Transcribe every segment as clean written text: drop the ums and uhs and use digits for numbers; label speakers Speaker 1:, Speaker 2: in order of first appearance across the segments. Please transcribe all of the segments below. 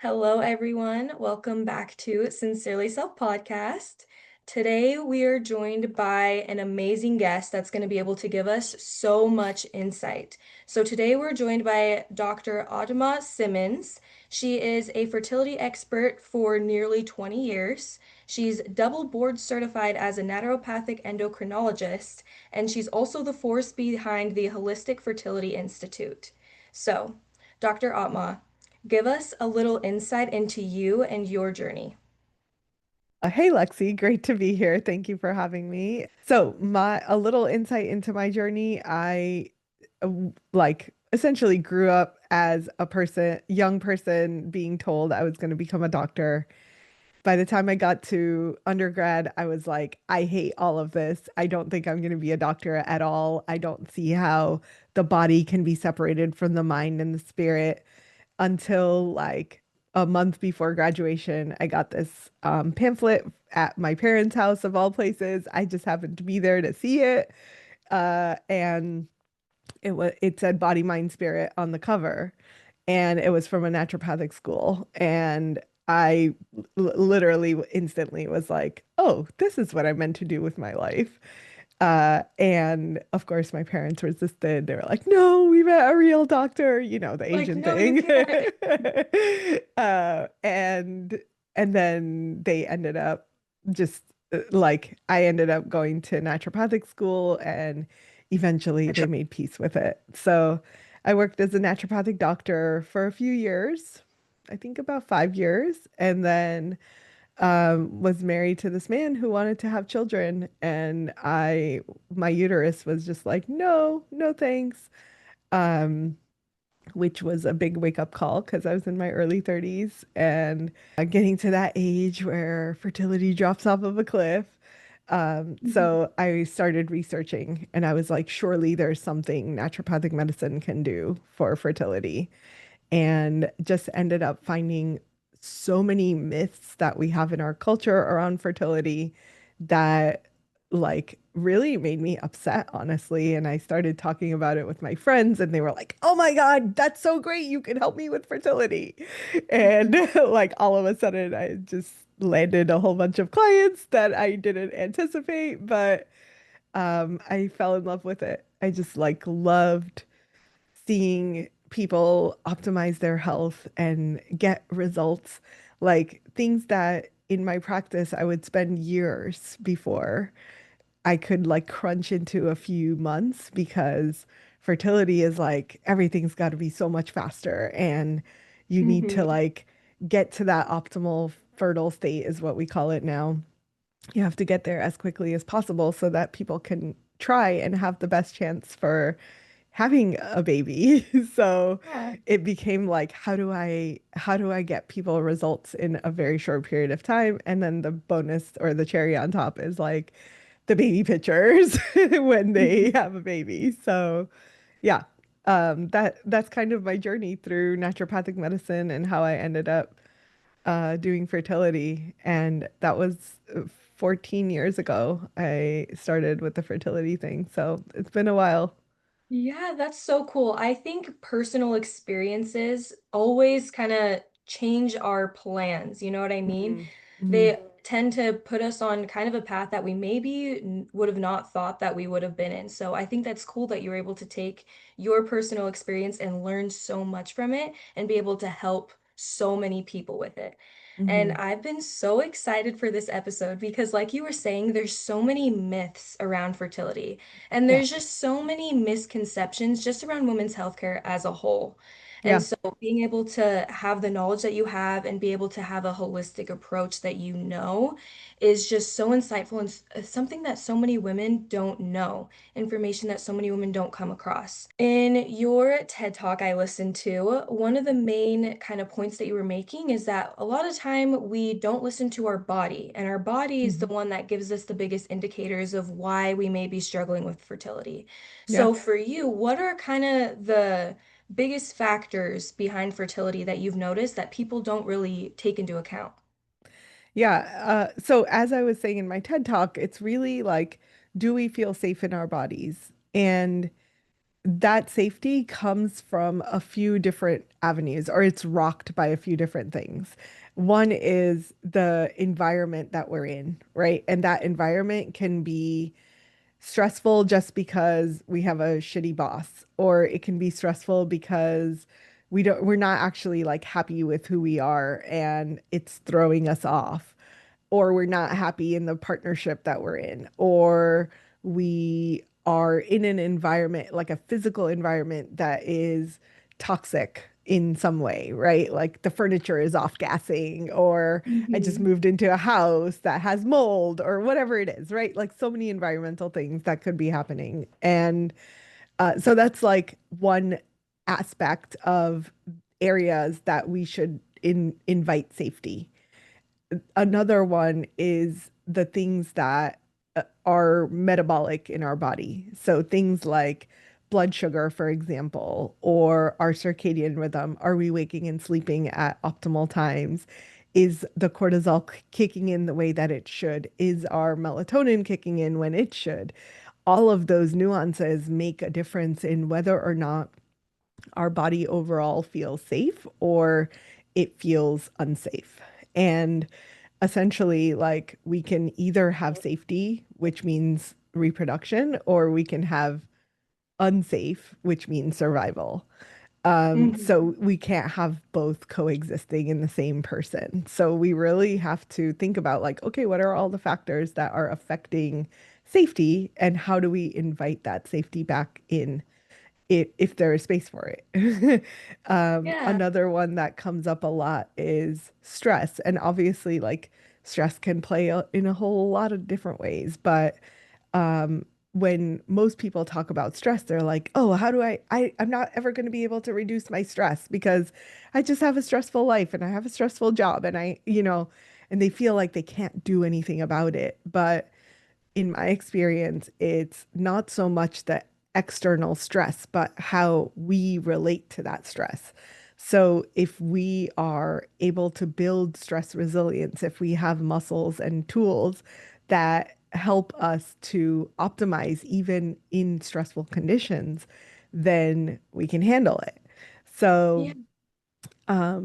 Speaker 1: Hello, everyone. Welcome back to Sincerely Self Podcast. Today, we are joined by an amazing guest that's going to be able to give us so much insight. So, today, we're joined by Dr. Aumatma Simmons. She is a fertility expert for nearly 20 years. She's double board certified as a naturopathic endocrinologist, and she's also the force behind the Holistic Fertility Institute. So, Dr. Atma, give us a little insight into you and your journey.
Speaker 2: Hey Lexi, great to be here. Thank you for having me. So, my a little insight into my journey. I essentially grew up as a young person being told I was going to become a doctor. By the time I got to undergrad, I was like, I hate all of this. I don't think I'm going to be a doctor at all. I don't see how the body can be separated from the mind and the spirit until like a month before graduation. I got this pamphlet at my parents' house of all places. I just happened to be there to see it. And it said body, mind, spirit on the cover. And it was from a naturopathic school. And I literally instantly was like, oh, this is what I meant to do with my life. And of course, my parents resisted. They were like, no, we met a real doctor, the
Speaker 1: Like,
Speaker 2: Asian
Speaker 1: no, you
Speaker 2: thing.
Speaker 1: can't.
Speaker 2: And then they ended up just like I ended up going to naturopathic school and eventually they made peace with it. So I worked as a naturopathic doctor for a few years, I think about 5 years, and then was married to this man who wanted to have children, and my uterus was just like, no, no thanks. Um, which was a big wake up call because I was in my early 30s and getting to that age where fertility drops off of a cliff.
Speaker 1: Mhm.
Speaker 2: So I started researching and I was like, surely there's something naturopathic medicine can do for fertility, and just ended up finding so many myths that we have in our culture around fertility that like really made me upset, honestly. And I started talking about it with my friends, and they were like, oh my God, that's so great. You can help me with fertility. And like all of a sudden, I just landed a whole bunch of clients that I didn't anticipate, but I fell in love with it. I just like loved seeing people optimize their health and get results, like things that in my practice I would spend years before I could like crunch into a few months, because fertility is like everything's got to be so much faster, and you need to
Speaker 1: Mhm.
Speaker 2: like get to that optimal fertile state is what we call it now. You have to get there as quickly as possible so that people can try and have the best chance for having a baby. So
Speaker 1: Yeah.
Speaker 2: it became like, how do I get people results in a very short period of time? And then the bonus or the cherry on top is like the baby pictures when they
Speaker 1: Mhm.
Speaker 2: have a baby. So yeah, that's kind of my journey through naturopathic medicine and how I ended up doing fertility. And that was 14 years ago. I started with the fertility thing. So it's been a while.
Speaker 1: Yeah, that's so cool. I think personal experiences always kind of change our plans. You know what I mean?
Speaker 2: Mhm. Mhm.
Speaker 1: They tend to put us on kind of a path that we maybe would have not thought that we would have been in. So I think that's cool that you're able to take your personal experience and learn so much from it and be able to help so many people with it. And
Speaker 2: Mhm.
Speaker 1: I've been so excited for this episode because, like you were saying, there's so many myths around fertility. And
Speaker 2: Yeah.
Speaker 1: there's just so many misconceptions just around women's healthcare as a whole. And
Speaker 2: Yeah.
Speaker 1: so being able to have the knowledge that you have and be able to have a holistic approach that you know is just so insightful and something that so many women don't know, information that so many women don't come across. In your TED Talk I listened to, one of the main kind of points that you were making is that a lot of time we don't listen to our body, and our body is the
Speaker 2: Mhm.
Speaker 1: one that gives us the biggest indicators of why we may be struggling with fertility.
Speaker 2: Yeah.
Speaker 1: So for you, what are kind of the biggest factors behind fertility that you've noticed that people don't really take into account?
Speaker 2: Yeah. So as I was saying in my TED Talk, it's really like, do we feel safe in our bodies? And that safety comes from a few different avenues, or it's rocked by a few different things. One is the environment that we're in, right? And that environment can be stressful just because we have a shitty boss, or it can be stressful because we're not actually like happy with who we are and it's throwing us off, or we're not happy in the partnership that we're in, or we are in an environment, like a physical environment that is toxic in some way, right? Like the furniture is off gassing, or I just
Speaker 1: Mhm.
Speaker 2: moved into a house that has mold, or whatever it is, right? Like so many environmental things that could be happening. And so that's like one aspect of areas that we should invite safety. Another one is the things that are metabolic in our body. So things like blood sugar, for example, or our circadian rhythm. Are we waking and sleeping at optimal times? Is the cortisol kicking in the way that it should? Is our melatonin kicking in when it should? All of those nuances make a difference in whether or not our body overall feels safe or it feels unsafe. And essentially, like we can either have safety, which means reproduction, or we can have unsafe, which means survival.
Speaker 1: Mhm.
Speaker 2: So we can't have both coexisting in the same person. So we really have to think about like, okay, what are all the factors that are affecting safety and how do we invite that safety back in if there is space for it.
Speaker 1: Yeah.
Speaker 2: Another one that comes up a lot is stress. And obviously, like stress can play in a whole lot of different ways. But when most people talk about stress, they're like, oh, how do I'm not ever going to be able to reduce my stress because I just have a stressful life and I have a stressful job and and they feel like they can't do anything about it. But in my experience, it's not so much the external stress, but how we relate to that stress. So, if we are able to build stress resilience, if we have muscles and tools that help us to optimize even in stressful conditions, then we can handle it. So,
Speaker 1: Yeah.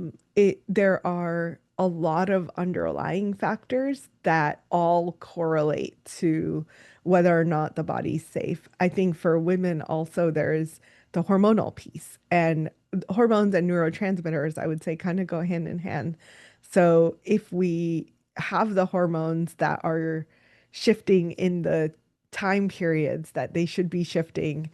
Speaker 2: there are a lot of underlying factors that all correlate to whether or not the body's safe. I think for women also there's the hormonal piece, and hormones and neurotransmitters, I would say, kind of go hand in hand. So if we have the hormones that are shifting in the time periods that they should be shifting,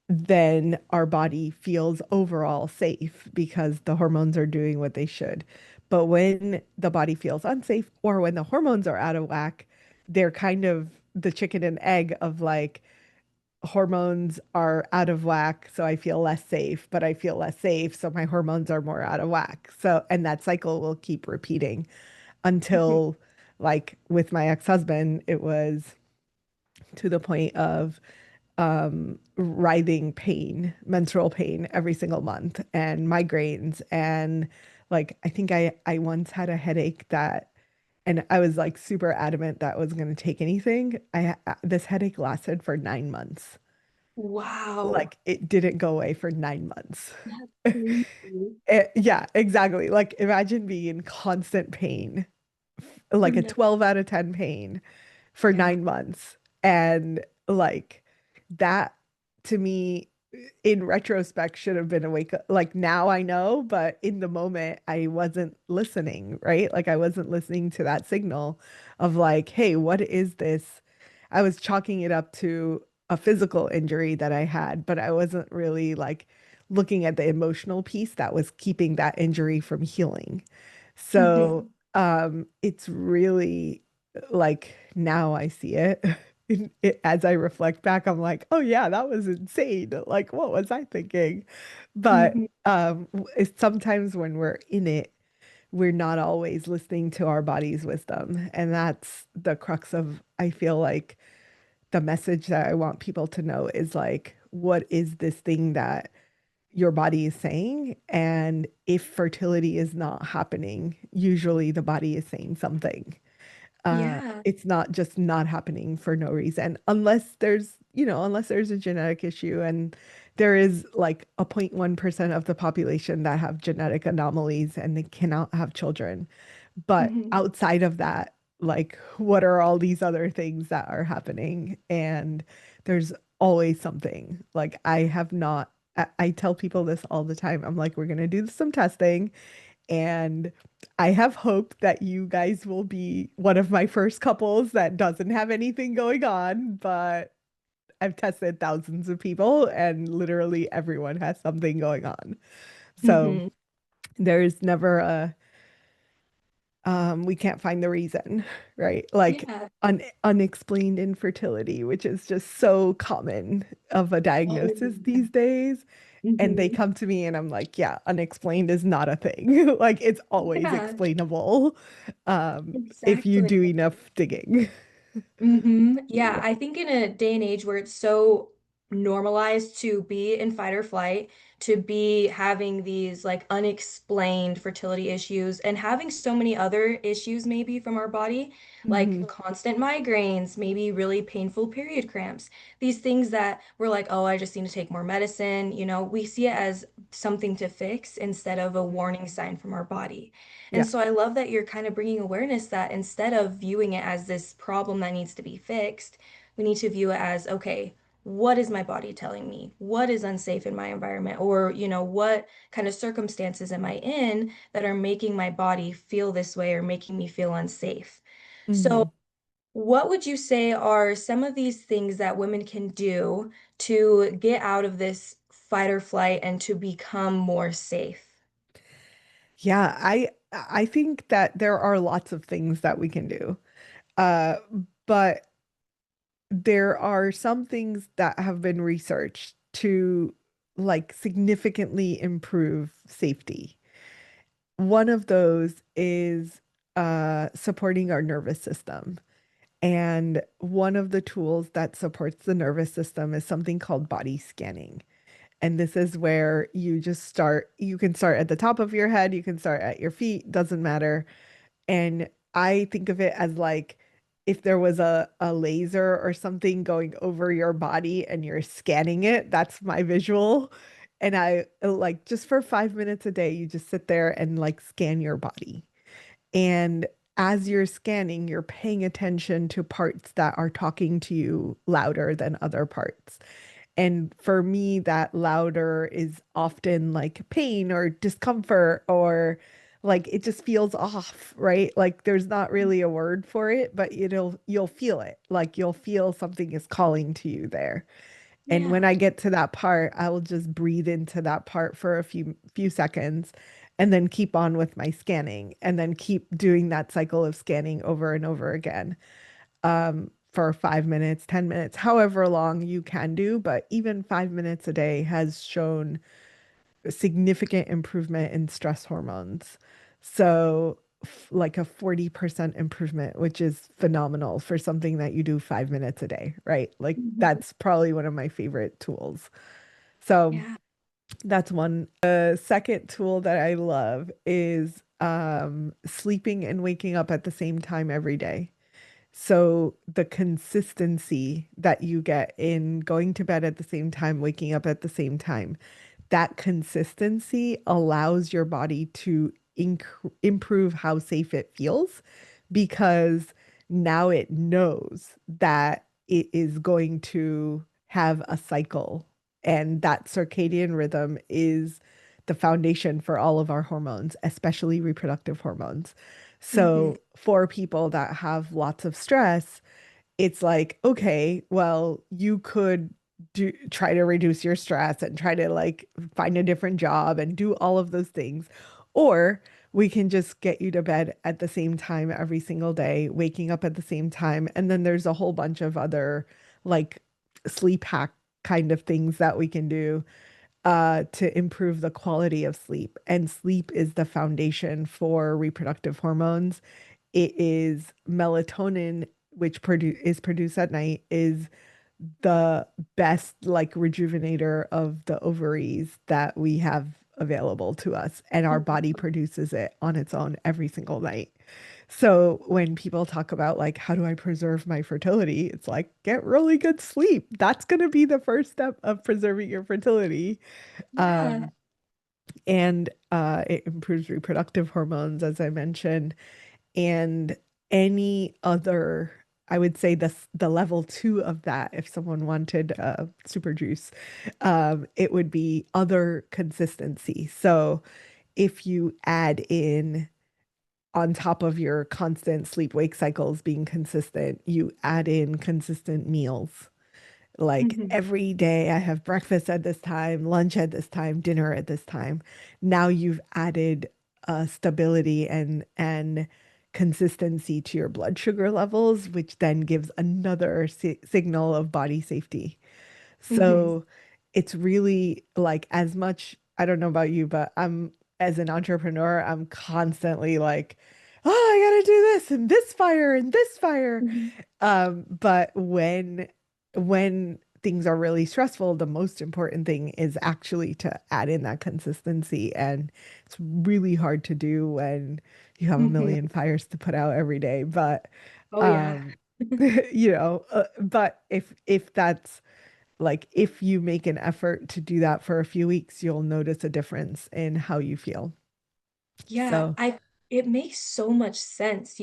Speaker 2: then our body feels overall safe because the hormones are doing what they should. But when the body feels unsafe or when the hormones are out of whack, they're kind of the chicken and egg of like hormones are out of whack, so I feel less safe, but I feel less safe, so my hormones are more out of whack. So, and that cycle will keep repeating
Speaker 1: Mhm.
Speaker 2: until, like with my ex-husband, it was to the point of writhing pain, menstrual pain every single month and migraines. And like, I think I once had a headache that, and I was like super adamant that I was going to take anything. This headache lasted for 9 months.
Speaker 1: Wow.
Speaker 2: Like it didn't go away for 9 months.
Speaker 1: That's crazy.
Speaker 2: Yeah, exactly. Like imagine being in constant pain,
Speaker 1: For
Speaker 2: like a
Speaker 1: no.
Speaker 2: 12 out of 10 pain for
Speaker 1: Yeah.
Speaker 2: 9 months. And like that to me, in retrospect, should have been a wake up. Like now I know, but in the moment, I wasn't listening, right? Like I wasn't listening to that signal of like, hey, what is this? I was chalking it up to a physical injury that I had, but I wasn't really like looking at the emotional piece that was keeping that injury from healing. So,
Speaker 1: Mhm.
Speaker 2: it's really like now I see it. As I reflect back, I'm like, oh yeah, that was insane. Like, what was I thinking? But
Speaker 1: Mhm.
Speaker 2: it's sometimes when we're in it, we're not always listening to our body's wisdom. And that's the crux of, I feel like, the message that I want people to know is like, what is this thing that your body is saying? And if fertility is not happening, usually the body is saying something.
Speaker 1: Yeah.
Speaker 2: It's not just not happening for no reason, unless there's unless there's a genetic issue, and there is like a 0.1% of the population that have genetic anomalies and they cannot have children. But
Speaker 1: Hmm.
Speaker 2: outside of that, like, what are all these other things that are happening? And there's always something. Like, I have not, I tell people this all the time. I'm like, we're going to do some testing. And I have hope that you guys will be one of my first couples that doesn't have anything going on. But I've tested thousands of people, and literally everyone has something going on. So
Speaker 1: Hmm.
Speaker 2: there's never a we can't find the reason, right? Like
Speaker 1: Yeah.
Speaker 2: unexplained infertility, which is just so common of a
Speaker 1: Oh,
Speaker 2: diagnosis these days. And they
Speaker 1: hmm.
Speaker 2: come to me and I'm like, yeah, unexplained is not a thing. Like, it's always
Speaker 1: Yeah,
Speaker 2: explainable, if you
Speaker 1: exactly.
Speaker 2: do enough digging.
Speaker 1: Yeah,
Speaker 2: Yeah.
Speaker 1: I think in a day and age where it's so normalized to be in fight or flight, to be having these like unexplained fertility issues and having so many other issues maybe from our body, like
Speaker 2: Hmm.
Speaker 1: constant migraines, maybe really painful period cramps, these things that we're like, oh, I just need to take more medicine. We see it as something to fix instead of a warning sign from our body. And
Speaker 2: Yeah.
Speaker 1: so I love that you're kind of bringing awareness that instead of viewing it as this problem that needs to be fixed, we need to view it as, okay, what is my body telling me? What is unsafe in my environment? Or, what kind of circumstances am I in that are making my body feel this way or making me feel unsafe? So,
Speaker 2: Hmm.
Speaker 1: what would you say are some of these things that women can do to get out of this fight or flight and to become more safe?
Speaker 2: Yeah, I think that there are lots of things that we can do. Uh, but there are some things that have been researched to like significantly improve safety. One of those is supporting our nervous system. And one of the tools that supports the nervous system is something called body scanning. And this is where you can start at the top of your head, you can start at your feet, doesn't matter. And I think of it as like if there was a laser or something going over your body and you're scanning it, that's my visual. And I like just for 5 minutes a day, you just sit there and like scan your body. And as you're scanning, you're paying attention to parts that are talking to you louder than other parts. And for me, that louder is often like pain or discomfort or like it just feels off, right? Like there's not really a word for it, but you'll feel it. Like you'll feel something is calling to you there. And when
Speaker 1: Yeah.
Speaker 2: I get to that part, I will just breathe into that part for a few seconds and then keep on with my scanning and then keep doing that cycle of scanning over and over again, for 5 minutes, 10 minutes, however long you can do. But even 5 minutes a day has shown a significant improvement in stress hormones. So, like a 40% improvement, which is phenomenal for something that you do 5 minutes a day, right? Like,
Speaker 1: Mhm.
Speaker 2: that's probably one of my favorite tools. So,
Speaker 1: Yeah.
Speaker 2: that's one. The second tool that I love is sleeping and waking up at the same time every day. So the consistency that you get in going to bed at the same time, waking up at the same time, that consistency allows your body to improve how safe it feels because now it knows that it is going to have a cycle. And that circadian rhythm is the foundation for all of our hormones, especially reproductive hormones.
Speaker 1: Hmm.
Speaker 2: So, for people that have lots of stress, it's like, okay, well, you could try to reduce your stress and try to like find a different job and do all of those things. Or we can just get you to bed at the same time every single day, waking up at the same time. And then there's a whole bunch of other like sleep hack kind of things that we can do to improve the quality of sleep. And sleep is the foundation for reproductive hormones. It is melatonin, which is produced at night, is the best like rejuvenator of the ovaries that we have available to us. And our body produces it on its own every single night. So when people talk about like, how do I preserve my fertility? It's like, get really good sleep. That's going to be the first step of preserving your fertility.
Speaker 1: Yeah.
Speaker 2: Um, and it improves reproductive hormones, as I mentioned, and any other. I would say the level two of that, if someone wanted super juice, it would be other consistency. So if you add in on top of your constant sleep wake cycles being consistent, you add in consistent meals. Like
Speaker 1: Hmm.
Speaker 2: every day I have breakfast at this time, lunch at this time, dinner at this time. Now you've added stability and consistency to your blood sugar levels, which then gives another signal of body safety.
Speaker 1: Hmm.
Speaker 2: So it's really like as much, I don't know about you, but I'm as an entrepreneur, I'm constantly like, oh, I gotta do this and this fire and this fire.
Speaker 1: Hmm.
Speaker 2: But when things are really stressful, the most important thing is actually to add in that consistency. And it's really hard to do when you have a
Speaker 1: Hmm.
Speaker 2: million fires to put out every day. But
Speaker 1: Oh yeah.
Speaker 2: um, but if that's like if you make an effort to do that for a few weeks, you'll notice a difference in how you feel.
Speaker 1: Yeah,
Speaker 2: So,
Speaker 1: I it makes so much sense,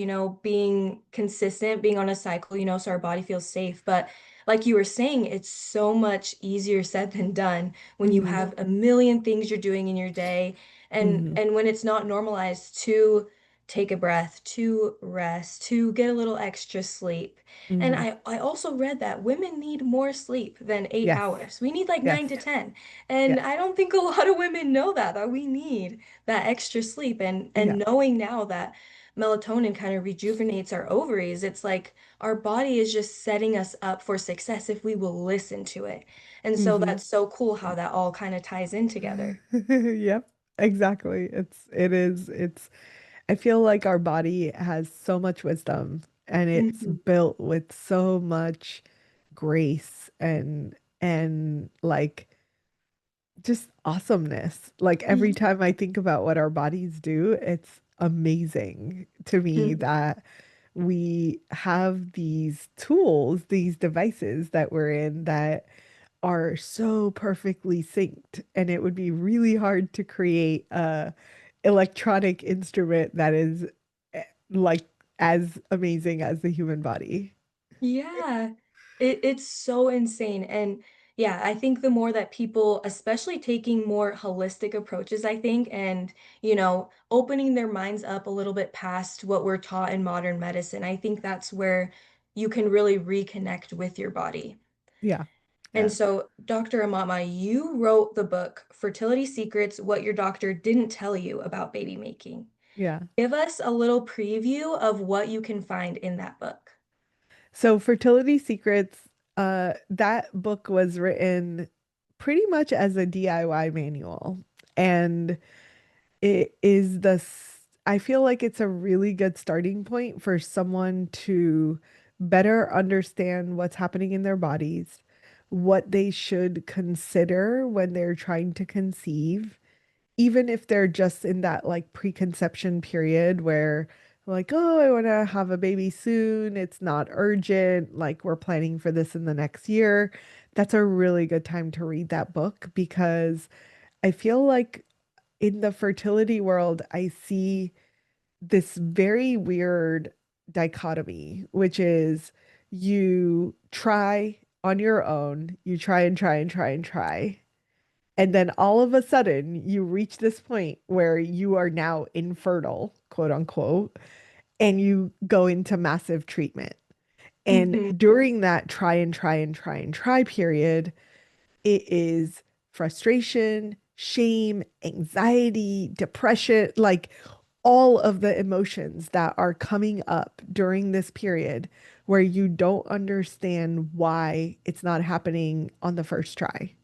Speaker 1: being consistent, being on a cycle, so our body feels safe. But like you were saying, it's so much easier said than done when you
Speaker 2: mhm,
Speaker 1: have a million things you're doing in your day and
Speaker 2: mhm,
Speaker 1: and when it's not normalized to take a breath, to rest, to get a little extra sleep. And
Speaker 2: mhm.
Speaker 1: I also read that women need more sleep than eight
Speaker 2: Yes,
Speaker 1: hours. We need like
Speaker 2: yes,
Speaker 1: 9 to 10. And
Speaker 2: yes,
Speaker 1: I don't think a lot of women know that we need that extra sleep and
Speaker 2: yeah.
Speaker 1: knowing now that melatonin kind of rejuvenates our ovaries, it's like our body is just setting us up for success if we will listen to it. And so
Speaker 2: Hmm.
Speaker 1: that's so cool how that all kind of ties in together.
Speaker 2: Yep, exactly. I feel like our body has so much wisdom and it's
Speaker 1: Hmm.
Speaker 2: built with so much grace and like just awesomeness. Like every
Speaker 1: Yeah.
Speaker 2: time I think about what our bodies do, it's amazing to me that we have these tools, these devices that we're in that are so perfectly synced. And it would be really hard to create a electronic instrument that is like as amazing as the human body.
Speaker 1: Yeah, it's so insane. And yeah, I think the more that people, especially taking more holistic approaches, I think, and, opening their minds up a little bit past what we're taught in modern medicine, I think that's where you can really reconnect with your body.
Speaker 2: Yeah.
Speaker 1: And
Speaker 2: Yeah.
Speaker 1: so, Dr. Amatma, you wrote the book Fertility Secrets: What Your Doctor Didn't Tell You About Baby Making.
Speaker 2: Yeah.
Speaker 1: Give us a little preview of what you can find in that book.
Speaker 2: So Fertility Secrets, that book was written pretty much as a DIY manual. And it is I feel like it's a really good starting point for someone to better understand what's happening in their bodies, what they should consider when they're trying to conceive, even if they're just in that like preconception period where like, oh, I want to have a baby soon. It's not urgent. Like we're planning for this in the next year. That's a really good time to read that book because I feel like in the fertility world, I see this very weird dichotomy, which is you try on your own, you try and try and try and try. And then all of a sudden, you reach this point where you are now infertile, quote unquote, and you go into massive treatment. And
Speaker 1: Hmm.
Speaker 2: during that try and try and try and try period, it is frustration, shame, anxiety, depression, like all of the emotions that are coming up during this period where you don't understand why it's not happening on the first try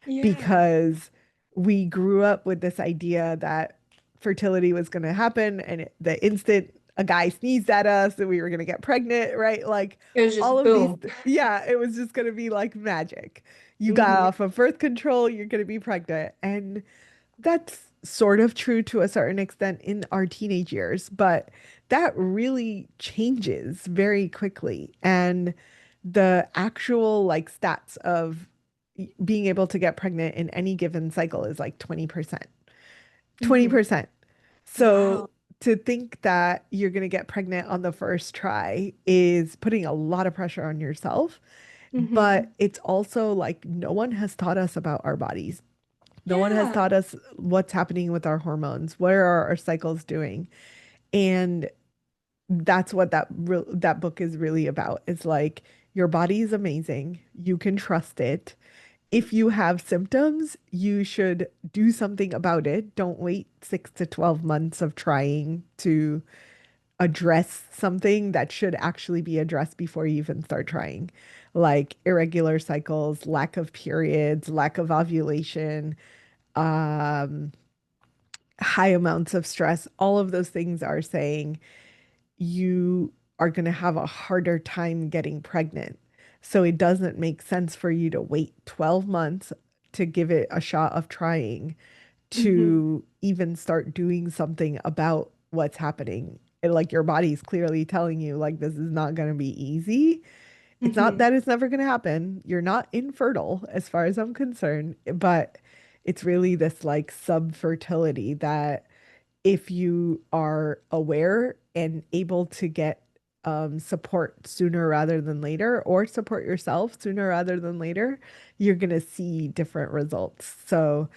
Speaker 1: Yeah.
Speaker 2: because we grew up with this idea that fertility was going to happen and the instant a guy sneezed at us and we were going to get pregnant, right? Like
Speaker 1: It was
Speaker 2: all
Speaker 1: just
Speaker 2: of these,
Speaker 1: boom.
Speaker 2: yeah, it was just going to be like magic. You got
Speaker 1: Hmm.
Speaker 2: off of birth control, you're going to be pregnant. And that's sort of true to a certain extent in our teenage years, but that really changes very quickly. And the actual like stats of being able to get pregnant in any given cycle is like 20%.
Speaker 1: Hmm.
Speaker 2: 20%. So
Speaker 1: Wow.
Speaker 2: to think that you're going to get pregnant on the first try is putting a lot of pressure on yourself.
Speaker 1: Hmm.
Speaker 2: But it's also like no one has taught us about our bodies. No one has
Speaker 1: Yeah.
Speaker 2: taught us what's happening with our hormones. What are our cycles doing? And that's what that book is really about. It's like your body is amazing. You can trust it. If you have symptoms, you should do something about it. Don't wait 6 to 12 months of trying to address something that should actually be addressed before you even start trying, like irregular cycles, lack of periods, lack of ovulation, um, high amounts of stress. All of those things are saying you are going to have a harder time getting pregnant. So it doesn't make sense for you to wait 12 months to give it a shot of trying
Speaker 1: Hmm.
Speaker 2: to even start doing something about what's happening. And like your body's clearly telling you, like, this is not going to be easy. It's not
Speaker 1: Hmm.
Speaker 2: that it's never going to happen. You're not infertile, as far as I'm concerned, but it's really this like subfertility that if you are aware and able to get support sooner rather than later, or support yourself sooner rather than later, you're going to see different results. So,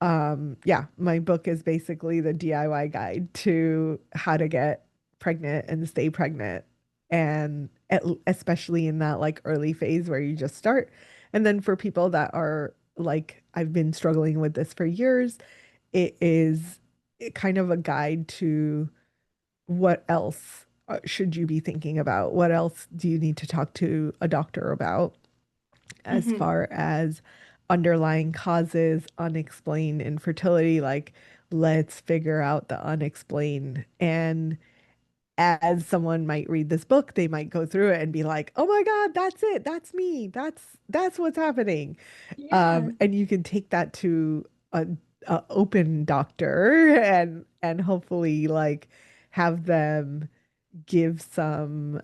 Speaker 2: yeah, my book is basically the DIY guide to how to get pregnant and stay pregnant. And especially in that like early phase where you just start. And then for people that are like, I've been struggling with this for years, it is kind of a guide to what else should you be thinking about? What else do you need to talk to a doctor about as
Speaker 1: Hmm.
Speaker 2: far as underlying causes, unexplained infertility? Like, let's figure out the unexplained. And as someone might read this book, they might go through it and be like, "Oh my God, that's it. That's me. That's what's happening."
Speaker 1: Yeah.
Speaker 2: And you can take that to a open doctor and hopefully like have them give some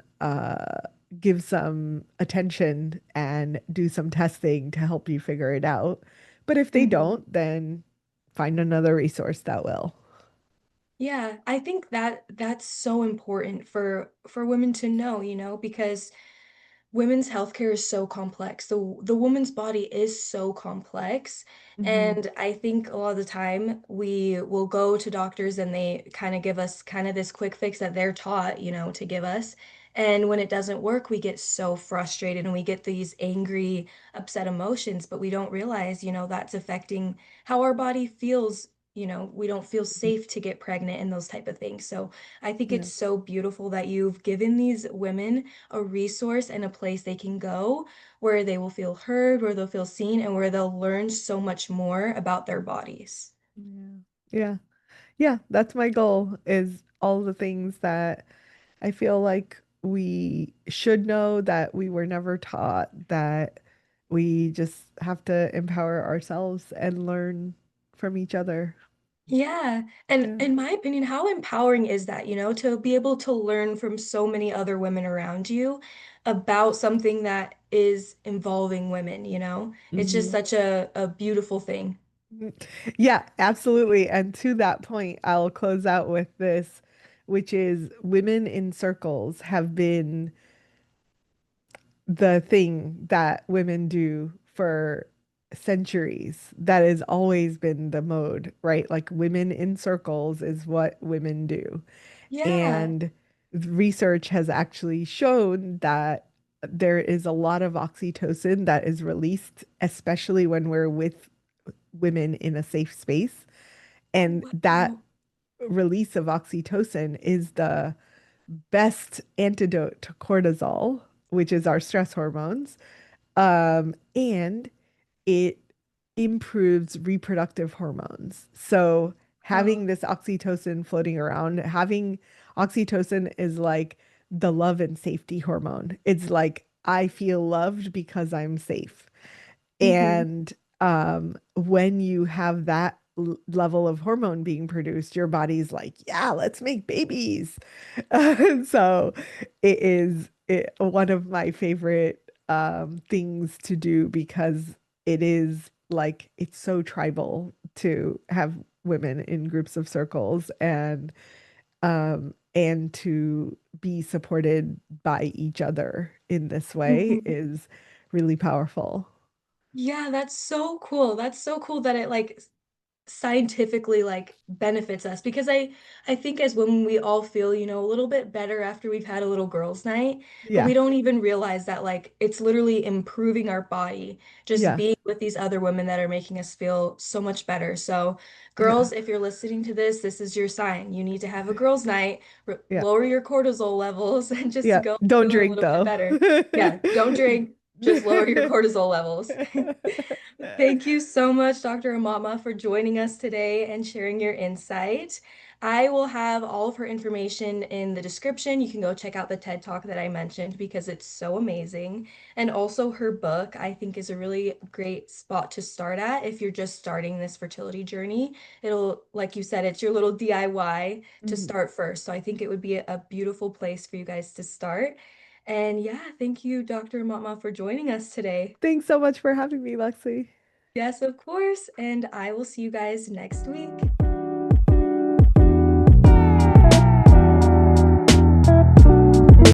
Speaker 2: give some attention and do some testing to help you figure it out. But if they
Speaker 1: Hmm.
Speaker 2: don't, then find another resource that will.
Speaker 1: Yeah, I think that that's so important for women to know, because women's healthcare is so complex. The woman's body is so complex.
Speaker 2: Hmm.
Speaker 1: And I think a lot of the time we will go to doctors and they kind of give us kind of this quick fix that they're taught, to give us. And when it doesn't work, we get so frustrated and we get these angry, upset emotions, but we don't realize, that's affecting how our body feels. We don't feel safe to get pregnant and those type of things. So I think
Speaker 2: Yeah.
Speaker 1: it's so beautiful that you've given these women a resource and a place they can go where they will feel heard, where they'll feel seen, and where they'll learn so much more about their bodies.
Speaker 2: Yeah. Yeah. Yeah. That's my goal is all the things that I feel like we should know that we were never taught, that we just have to empower ourselves and learn from each other.
Speaker 1: Yeah. And
Speaker 2: Yeah.
Speaker 1: in my opinion, how empowering is that, to be able to learn from so many other women around you about something that is involving women, It's just
Speaker 2: Hmm.
Speaker 1: such a beautiful thing.
Speaker 2: Yeah, absolutely. And to that point, I'll close out with this, which is women in circles have been the thing that women do for centuries. That has always been the mode, right? Like women in circles is what women do.
Speaker 1: Yeah.
Speaker 2: And research has actually shown that there is a lot of oxytocin that is released, especially when we're with women in a safe space. And that
Speaker 1: Wow.
Speaker 2: release of oxytocin is the best antidote to cortisol, which is our stress hormones. And it improves reproductive hormones. So having
Speaker 1: Oh.
Speaker 2: this oxytocin floating around, having oxytocin is like the love and safety hormone. It's like I feel loved because I'm safe.
Speaker 1: Hmm.
Speaker 2: And when you have that level of hormone being produced, your body's like, yeah, let's make babies. So one of my favorite things to do because it is like it's so tribal to have women in groups of circles and to be supported by each other in this way
Speaker 1: Mhm.
Speaker 2: is really powerful.
Speaker 1: Yeah, that's so cool. That's so cool that it like scientifically like benefits us because I think as women we all feel, a little bit better after we've had a little girls' night, but we
Speaker 2: Yeah.
Speaker 1: don't even realize that like it's literally improving our body just
Speaker 2: Yeah.
Speaker 1: being with these other women that are making us feel so much better. So,
Speaker 2: Yeah.
Speaker 1: girls, if you're listening to this, this is your sign. You need to have a girls' night,
Speaker 2: Yeah.
Speaker 1: lower your cortisol levels and just
Speaker 2: Yeah.
Speaker 1: go
Speaker 2: Don't
Speaker 1: feeling a
Speaker 2: drink
Speaker 1: little bit
Speaker 2: though.
Speaker 1: better. Yeah, don't drink, just lower your cortisol levels. Thank you so much, Dr. Aumatma, for joining us today and sharing your insight. I will have all of her information in the description. You can go check out the TED Talk that I mentioned because it's so amazing. And also her book, I think, is a really great spot to start at if you're just starting this fertility journey. It'll, like you said, it's your little DIY to
Speaker 2: Mhm.
Speaker 1: start first. So I think it would be a beautiful place for you guys to start. And yeah, thank you, Dr. Aumatma, for joining us today.
Speaker 2: Thanks so much for having me, Lexi.
Speaker 1: Yes, of course. And I will see you guys next week.